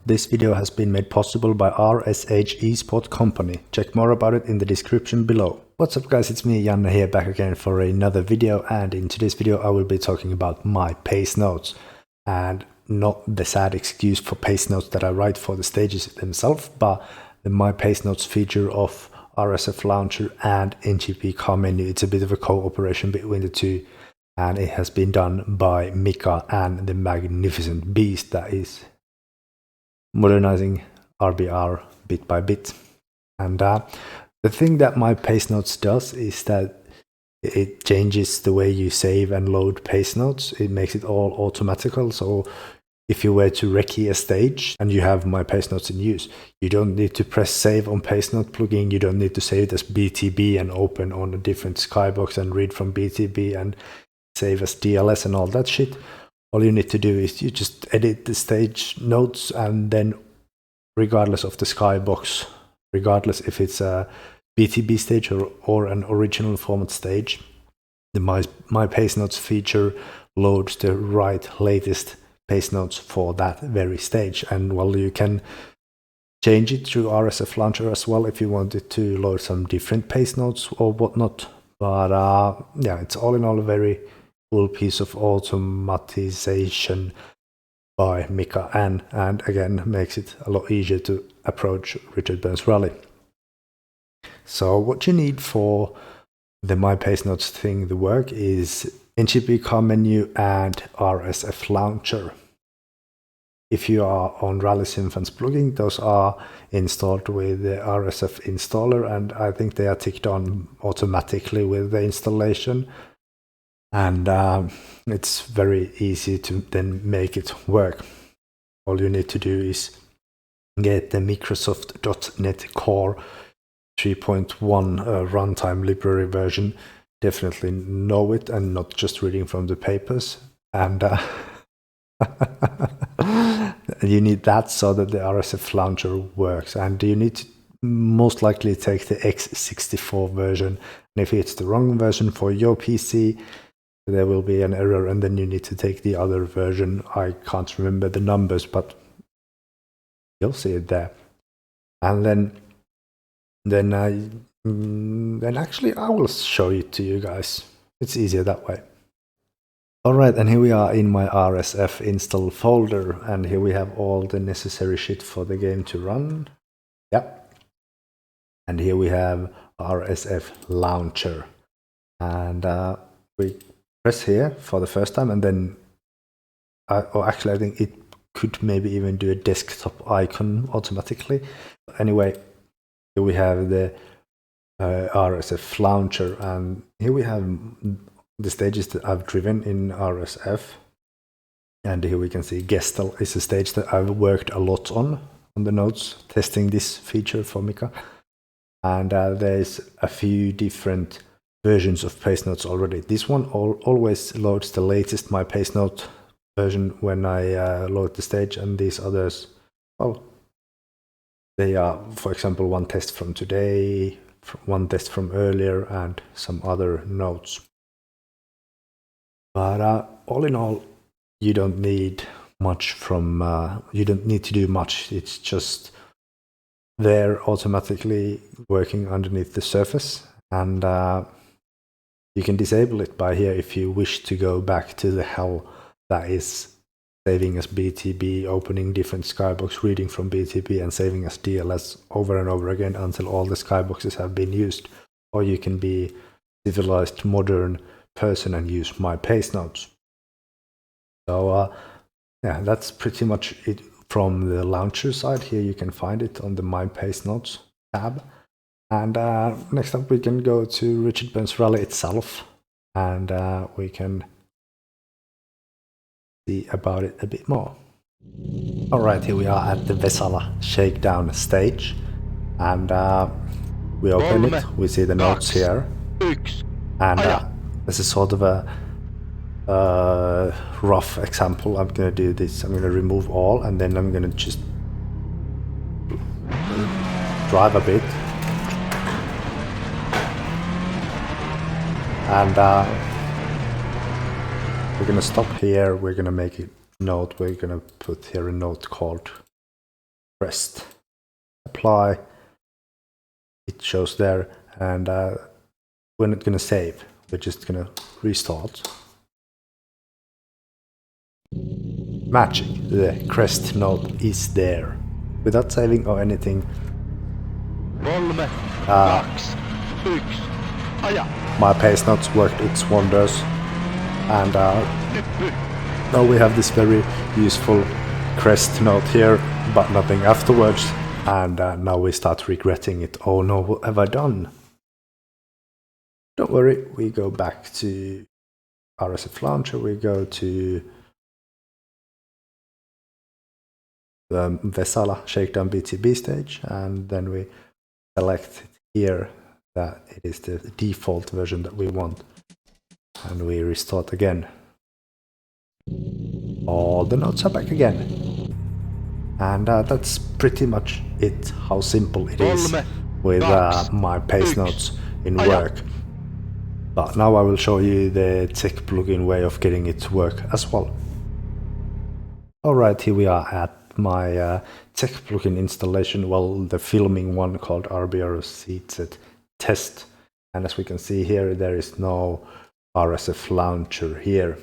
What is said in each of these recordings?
This video has been made possible by RSH E-Sport Company. Check more about it in the description below. What's up guys, it's me Janne here, back again for another video, and in today's video I will be talking about my Pacenotes, and not the sad excuse for Pacenotes that I write for the stages themselves, but the my Pacenotes feature of RSF Launcher and NGP car menu. It's a bit of a cooperation between the two, and it has been done by mika-n, the magnificent beast that is modernizing RBR bit by bit. And the thing that my Pacenotes does is that it changes the way you save and load Pacenotes. It makes it all automatical. So if you were to recce a stage and you have my Pacenotes in use, you don't need to press save on Pacenote plugin. You don't need to save it as BTB and open on a different Skybox and read from BTB and save as DLS and all that shit. All you need to do is you just edit the stage notes, and then regardless of the Skybox, regardless if it's a BTB stage or an original format stage, the my Pacenotes feature loads the right latest Pacenotes for that very stage. And well, you can change it through RSF Launcher as well if you wanted to load some different Pacenotes or whatnot. But yeah, it's all in all a very cool piece of automatization by mika-n, and again makes it a lot easier to approach Richard Burns Rally. So what you need for the my Pacenotes thing to work is NGP car menu and RSF Launcher. If you are on Rally Synfans plugin, those are installed with the RSF installer, and I think they are ticked on automatically with the installation. And it's very easy to then make it work. All you need to do is get the Microsoft.NET Core 3.1 runtime library version. Definitely know it and not just reading from the papers. And you need that so that the RSF Launcher works. And you need to most likely take the x64 version. And if it's the wrong version for your PC, there will be an error, and then you need to take the other version. I can't remember the numbers, but you'll see it there. And then actually I will show it to you guys. It's easier that way. Alright, and here we are in my RSF install folder, and here we have all the necessary shit for the game to run. Yep. And here we have RSF Launcher. And we press here for the first time, and then actually I think it could maybe even do a desktop icon automatically. Anyway, here we have the RSF Launcher, and here we have the stages that I've driven in RSF. And here we can see Gestel is a stage that I've worked a lot on the notes, testing this feature for Mika. And there's a few different versions of Pacenotes already. This one always loads the latest my Pacenote version when I load the stage, and these others, well, they are, for example, one test from today, one test from earlier, and some other notes. But all in all, you don't need much from, you don't need to do much. It's just there automatically working underneath the surface, and you can disable it by here if you wish to go back to the hell that is saving as BTB, opening different Skybox, reading from BTB, and saving as DLS over and over again until all the Skyboxes have been used. Or you can be civilized, modern person and use my Pacenotes. So yeah, that's pretty much it from the launcher side. Here you can find it on the My Pacenotes tab. And next up we can go to Richard Burns Rally itself, and we can see about it a bit more. Alright, here we are at the Vesala Shakedown stage, and we open it, we see the notes here, and this is sort of a rough example. I'm going to do this, I'm going to remove all, and then I'm going to just drive a bit. And we're going to stop here, we're going to make a note, we're going to put here a note called crest. Apply. It shows there, and we're not gonna save. We're just gonna restart. Magic, the crest node is there. Without saving or anything. My Pacenotes worked its wonders, and now we have this very useful crest node here, but nothing afterwards, and now we start regretting it. Oh no, what have I done? Don't worry, we go back to RSF Launcher, we go to the Vesala Shakedown BTB stage, and then we select here that it is the default version that we want, and we restart again. All the nodes are back again, and that's pretty much it, how simple it is with my Pacenotes in work. But now I will show you the tech plugin way of getting it to work as well. Alright, here we are at my tech plugin installation, well, the filming one called RBR Seedset Test, and as we can see here, there is no RSF Launcher here,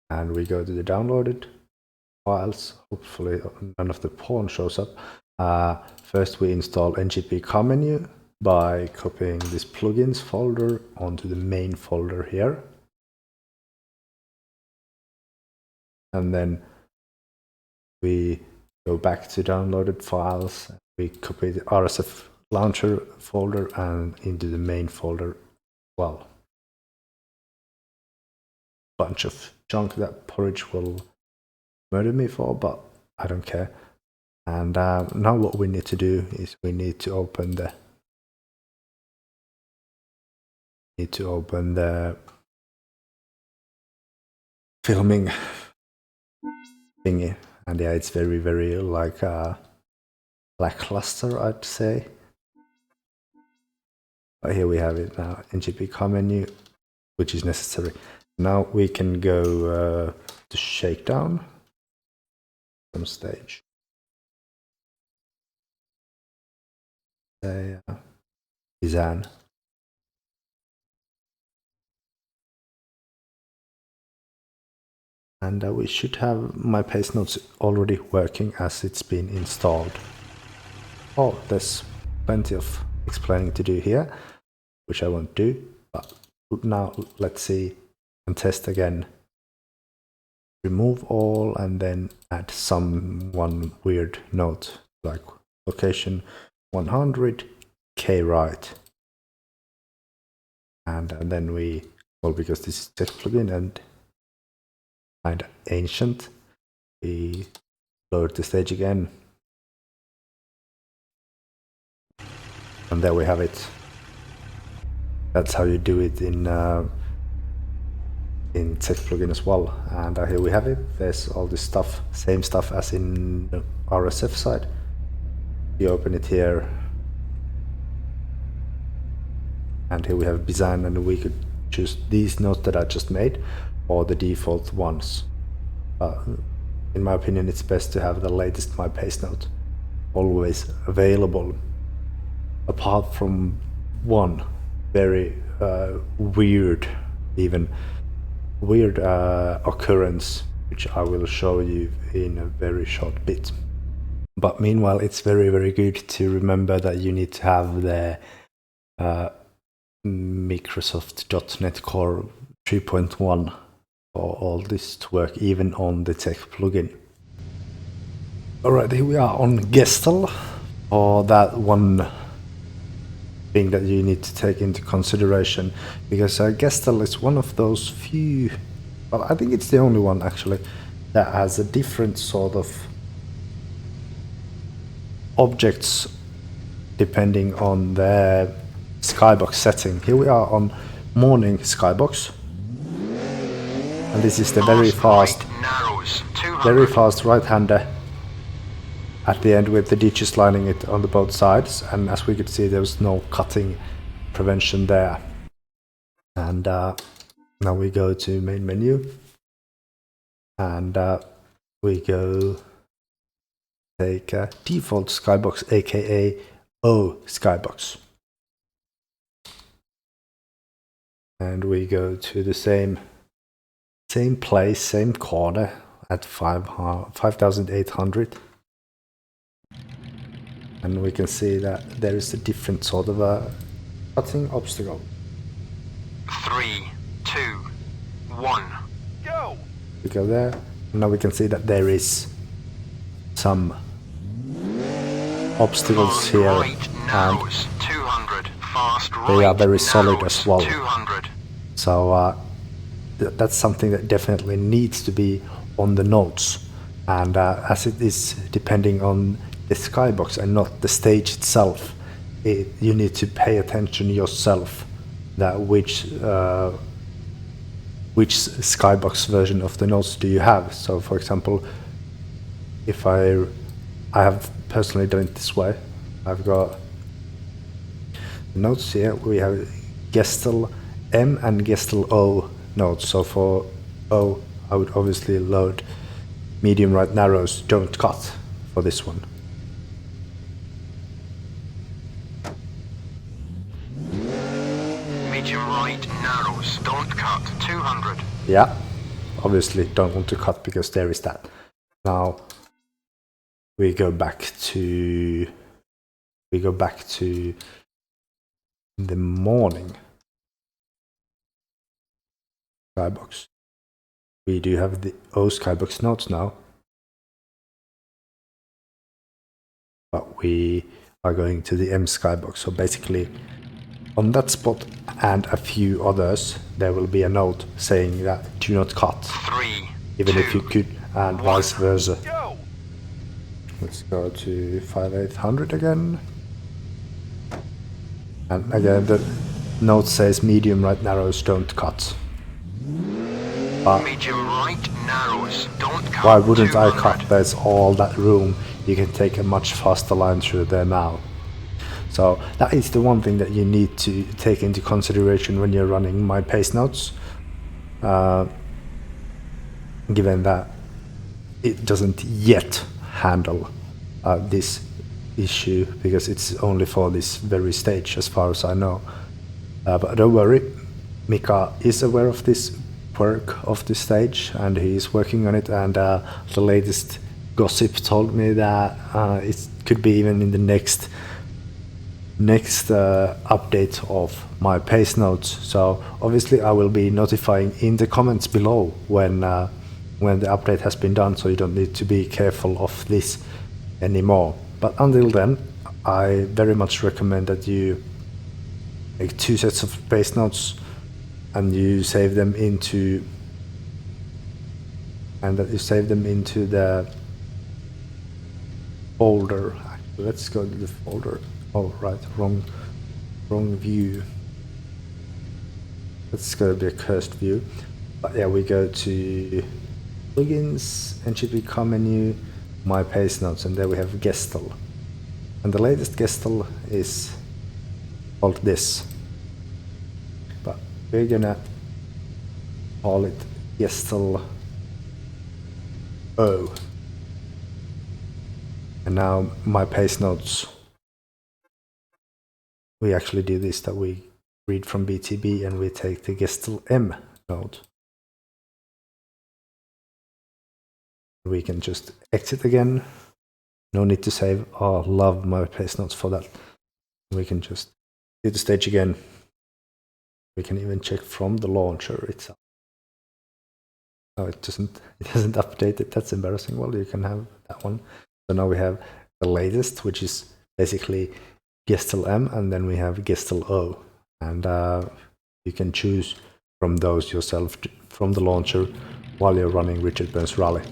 and we go to the downloaded files. Hopefully none of the porn shows up. First we install mika-n by copying this plugins folder onto the main folder here, and then we go back to downloaded files, we copy the RSF Launcher folder and into the main folder as well. Bunch of junk that Porridge will murder me for, but I don't care. And now what we need to do is we need to open the filming thingy, and yeah, it's very like lackluster, I'd say. But here we have it now, mika-n, which is necessary. Now we can go to Shakedown from stage. Say Janne. And we should have my Pacenotes already working as it's been installed. Oh, there's plenty of explaining to do here, which I won't do, but now let's see and test again. Remove all and then add one weird note like location 100 K right, and then we, well, because this is test plugin and kind of ancient, we load the stage again, and there we have it. That's how you do it in tech plugin as well. And here we have it. There's all this stuff, same stuff as in the RSF side. You open it here, and here we have design, and we could choose these notes that I just made or the default ones. In my opinion, it's best to have the latest my Pacenote always available, apart from one very weird occurrence, which I will show you in a very short bit. But meanwhile, it's very good to remember that you need to have the Microsoft.NET Core 3.1 for all this to work, even on the tech plugin. Alright, here we are on Gestal, or that one thing that you need to take into consideration, because Gestal is one of those few, well, I think it's the only one actually, that has a different sort of objects depending on the Skybox setting. Here we are on morning Skybox, and this is the very fast right-hander at the end with the ditches lining it on the both sides, and as we could see, there was no cutting prevention there. And now we go to main menu, and we go take default Skybox, aka O Skybox. And we go to the same place, same corner at 5,800. And we can see that there is a different sort of a cutting obstacle. 3, 2, 1, go! We go there. Now we can see that there is some obstacles here, right, and 200, fast right, they are very solid as well. 200. So that's something that definitely needs to be on the notes, and as it is depending on the Skybox and not the stage itself, you need to pay attention yourself that which Skybox version of the notes do you have. So for example, if I have personally done it this way, I've got notes here. We have Gestel M and Gestel O notes. So for O, I would obviously load medium right narrows, don't cut for this one. Medium right narrows, don't cut, 200. Yeah, obviously don't want to cut because there is that. Now we go back to the morning Skybox. We do have the O Skybox notes now, but we are going to the M Skybox. So basically on that spot and a few others, there will be a note saying that do not cut, 3, even 2, if you could, and 1, vice versa. go. Let's go to 5,800 again. And again, the note says medium right narrows, don't cut. But medium right narrows, don't cut, why wouldn't 200. I cut? There's all that room. You can take a much faster line through there now. So that is the one thing that you need to take into consideration when you're running my Pacenotes. Given that it doesn't yet handle this issue, because it's only for this very stage as far as I know. But don't worry, Mika is aware of this quirk of this stage and he is working on it, and the latest gossip told me that it could be even in the next update of my Pacenotes. So obviously I will be notifying in the comments below when the update has been done, so you don't need to be careful of this anymore. But until then, I very much recommend that you make 2 sets of Pacenotes and you save them into the folder. Actually, let's go to the folder. Oh right, wrong view. That's gonna be a cursed view. But yeah, we go to plugins, NGP menu, my Pacenotes, and there we have Gestel. And the latest Gestel is called this. But we're gonna call it Gestel O. And now my Pacenotes, we actually do this, that we read from BTB and we take the Gestel M node. We can just exit again. No need to save. Oh, love my Pacenotes for that. We can just do the stage again. We can even check from the launcher itself. No, it hasn't updated. That's embarrassing. Well, you can have that one. So now we have the latest, which is basically Gestel M, and then we have Gestel O. And you can choose from those yourself from the launcher while you're running Richard Burns Rally.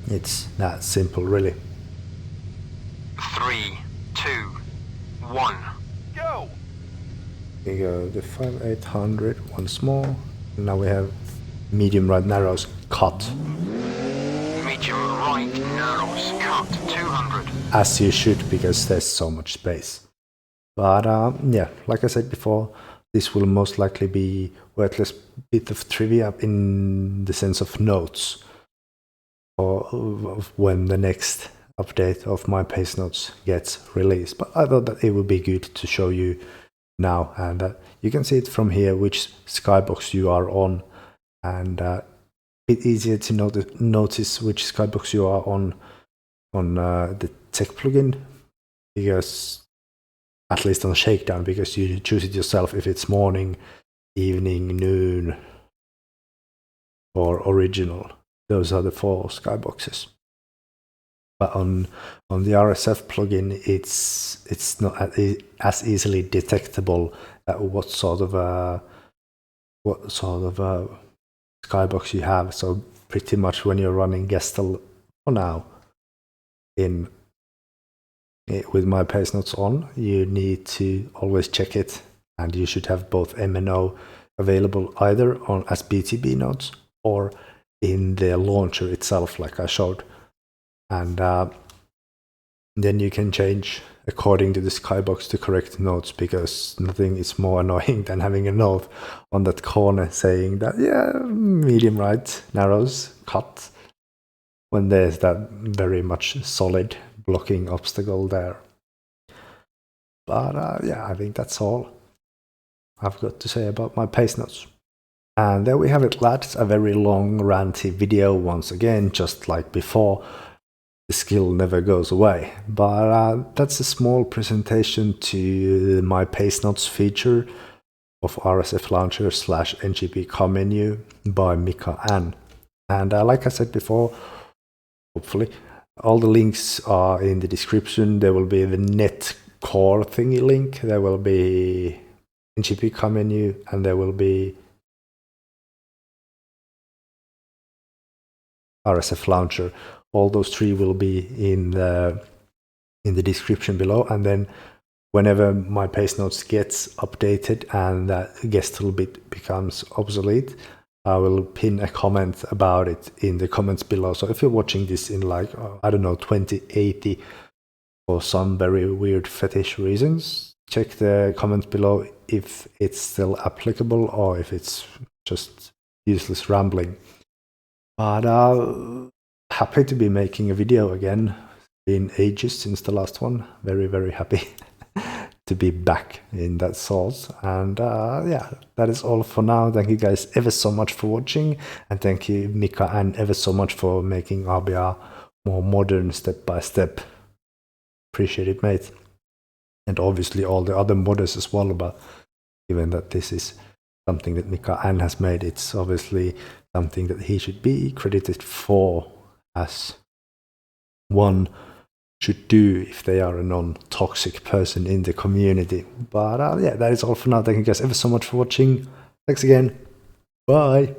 It's that simple, really. 3, 2, 1, go! We go the 5,800 once more. And now we have medium right narrows cut. Medium right narrows, cut, 200. As you should, because there's so much space. But yeah, like I said before, this will most likely be worthless bit of trivia in the sense of notes, or when the next update of my Pacenotes gets released. But I thought that it would be good to show you now, and you can see it from here which Skybox you are on, and it's easier to notice which Skybox you are on the tech plugin, because at least on Shakedown, because you choose it yourself if it's morning, evening, noon, or original. Those are the 4 Skyboxes. But on the RSF plugin, it's not as easily detectable that what sort of Skybox you have. So pretty much when you're running Gestel for now with my Pacenotes on, you need to always check it, and you should have both MNO available either on as BTB nodes or in the launcher itself, like I showed. And then you can change according to the Skybox to correct nodes, because nothing is more annoying than having a node on that corner saying that, yeah, medium right, narrows, cut, when there's that very much solid blocking obstacle there. But yeah, I think that's all I've got to say about my Pacenotes. And there we have it, lads, a very long ranty video once again, just like before. The skill never goes away, but that's a small presentation to my Pacenotes feature of RSF Launcher / NGP car menu by mika-n. And like I said before, hopefully all the links are in the description. There will be the net core thingy link, there will be NGP car menu, and there will be RSF Launcher. All those 3 will be in the description below, and then whenever my Pacenotes gets updated and that Gestel bit becomes obsolete, I will pin a comment about it in the comments below. So if you're watching this in like, I don't know, 2080 for some very weird fetish reasons, check the comments below if it's still applicable or if it's just useless rambling. But happy to be making a video again. Been ages since the last one. Very, very happy to be back in that source. And yeah, that is all for now. Thank you guys ever so much for watching, and thank you mika-n ever so much for making RBR more modern step by step. Appreciate it, mate. And obviously all the other modders as well, but given that this is something that mika-n has made, it's obviously something that he should be credited for, as one should do if they are a non-toxic person in the community. But yeah, that is all for now. Thank you guys ever so much for watching. Thanks again. Bye.